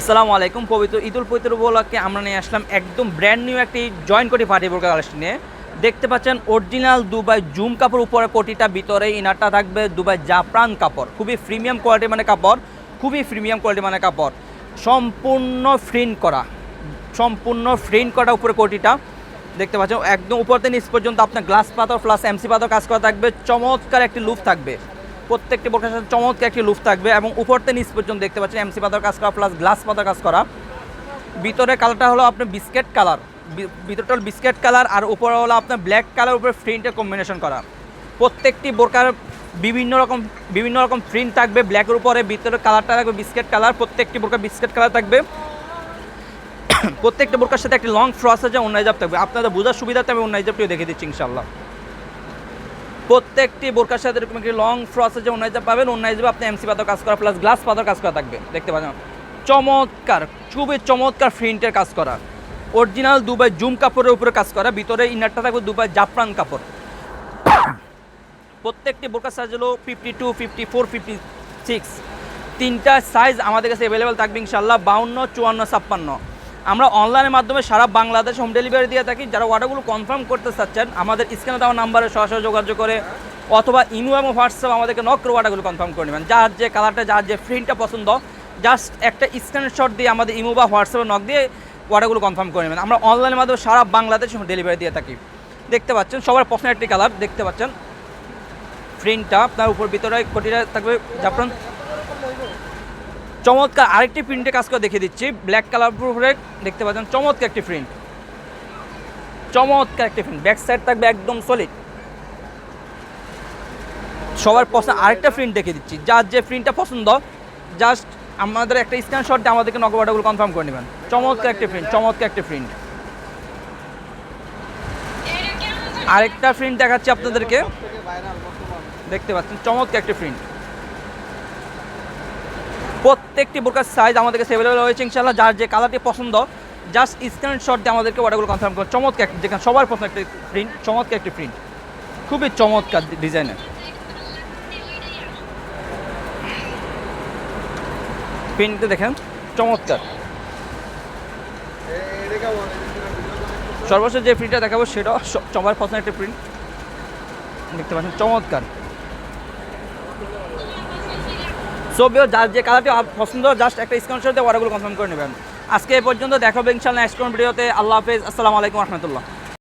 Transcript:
আসসালামু আলাইকুম। পবিত্র ঈদুল ফিতর উপলক্ষে আমরা নিয়ে আসলাম একদম ব্র্যান্ড নিউ একটি জয়েন্ট কোটি পার্টি বোরকা কালেকশন নিয়ে। দেখতে পাচ্ছেন অরিজিনাল দুবাই জুম কাপড়, উপরে কোটিটা, ভিতরে ইনারটা থাকবে দুবাই জাফরান কাপড়। খুবই প্রিমিয়াম কোয়ালিটি মানে কাপড়, খুবই প্রিমিয়াম কোয়ালিটি মানে কাপড়। সম্পূর্ণ প্রিন্ট করা উপরে কোটিটা দেখতে পাচ্ছেন। একদম উপর থেকে নিচ পর্যন্ত আপনার গ্লাস পাথর প্লাস এমসি পাথর কাজ করা থাকবে। চমৎকার একটি লুক থাকবে, প্রত্যেকটি বোরকার সাথে চমৎকার একটি লুক থাকবে এবং উপর থেকে নিচ পর্যন্ত দেখতে পাচ্ছেন এমসি পাথর কাজ করা প্লাস গ্লাস পাথর কাজ করা। ভিতরে কালারটা হলো আপনার বিস্কেট কালার, ভিতরটা হলো বিস্কেট কালার, আর উপরে হলো আপনার ব্ল্যাক কালার, উপরে প্রিন্টের কম্বিনেশন করা। প্রত্যেকটি বোরকার বিভিন্ন রকম প্রিন্ট থাকবে ব্ল্যাকের উপরে, ভিতরে কালারটা থাকবে বিস্কেট কালার। প্রত্যেকটি বোরকা বিস্কেট কালার থাকবে। প্রত্যেকটা বোরকার সাথে একটি লং ফ্রস আছে, অন্য হিজাব থাকবে। আপনাদের বোঝার সুবিধাতে আমি অন্য হিজাবটিও দেখে দিচ্ছি ইনশাল্লাহ। প্রত্যেকটি বোরকার সাথে এরকম একটি লং ফ্রস আছে, অন্য হিজাব পাবেন। অন্য হিজাবে আপনি এমসি পাথর কাজ করা প্লাস গ্লাস পাথর কাজ করা থাকবে। দেখতে পাচ্ছেন চমৎকার, খুবই চমৎকার প্রিন্টের কাজ করা, অরিজিনাল দুবাই জুম কাপড়ের উপরে কাজ করা। ভিতরে ইনারটা থাকবে দুবাই জাফরান কাপড়। প্রত্যেকটি বোরকার সাইজ হলো 52, 54, 56। তিনটা সাইজ আমাদের কাছে অ্যাভেলেবেল থাকবে ইনশাল্লাহ, 52, 54, 56। আমরা অনলাইনের মাধ্যমে সারা বাংলাদেশ হোম ডেলিভারি দিয়ে থাকি। যারা অর্ডারগুলো কনফার্ম করতে চাচ্ছেন আমাদের স্ক্রিনে দেওয়া নাম্বারে সরাসরি যোগাযোগ করে অথবা ইমো এবং হোয়াটসঅ্যাপ আমাদেরকে নক করে অর্ডারগুলো কনফার্ম করে নেবেন। যার যে কালারটা, যার যে প্রিন্টটা পছন্দ, জাস্ট একটা স্ক্রিনশট দিয়ে আমাদের ইমো বা হোয়াটসঅ্যাপে নক দিয়ে অর্ডারগুলো কনফার্ম করে নেবেন। আমরা অনলাইনের মাধ্যমে সারা বাংলাদেশ হোম ডেলিভারি দিয়ে থাকি। দেখতে পাচ্ছেন সবার পছন্দের একটি কালার, দেখতে পাচ্ছেন প্রিন্টটা আপনার উপর, ভিতরে কোটিটা থাকবে জাফরান। চমৎকার আরেকটি প্রিন্টে কাজ করে দেখিয়ে দিচ্ছি, ব্ল্যাক কালার উপরে দেখতে পাচ্ছেন চমৎকার একটি প্রিন্ট, চমৎকার একটি প্রিন্ট। ব্যাক সাইড থাকবে একদম সলিড। সবার পছন্দ আরেকটা প্রিন্ট দেখিয়ে দিচ্ছি, যার যে প্রিন্টটা পছন্দ জাস্ট আমাদের একটা স্ক্রিনশট দিয়ে আমাদেরকে নক অর্ডারগুলো কনফার্ম করে নেবেন। চমৎকার একটি প্রিন্ট, চমৎকার একটি প্রিন্ট। আরেকটা প্রিন্ট দেখাচ্ছি আপনাদেরকে, দেখতে পাচ্ছেন চমৎকার একটি প্রিন্ট। প্রত্যেকটি বোরকার সাইজ আমাদের কাছে অ্যাভেলেবল হয়েছে ইনশাআল্লাহ। যার যে কালারটি পছন্দ জাস্ট স্ক্রিনশট দিয়ে আমাদেরকে অর্ডারগুলো কনফার্ম করুন। চমৎকার, যেখানে সবার পছন্দ একটি প্রিন্ট, চমৎকার একটি প্রিন্ট, খুবই চমৎকার ডিজাইনের প্রিন্টটা দেখেন চমৎকার। সর্বশেষ যে প্রিন্টটা দেখাবো সেটাও সবার পছন্দ একটি প্রিন্ট, দেখতে পাচ্ছেন চমৎকার। সবও যার যে কালারটি পছন্দ জাস্ট একটা স্ক্রিনশট দিয়ে অর্ডারগুলো কনফার্ম করে নেবেন। আজকে এই পর্যন্ত, দেখা হবে ইনশাআল্লাহ নেক্সট কোন ভিডিওতে। আল্লাহ হাফেজ, আসসালামু আলাইকুম রহমতুল্লাহ।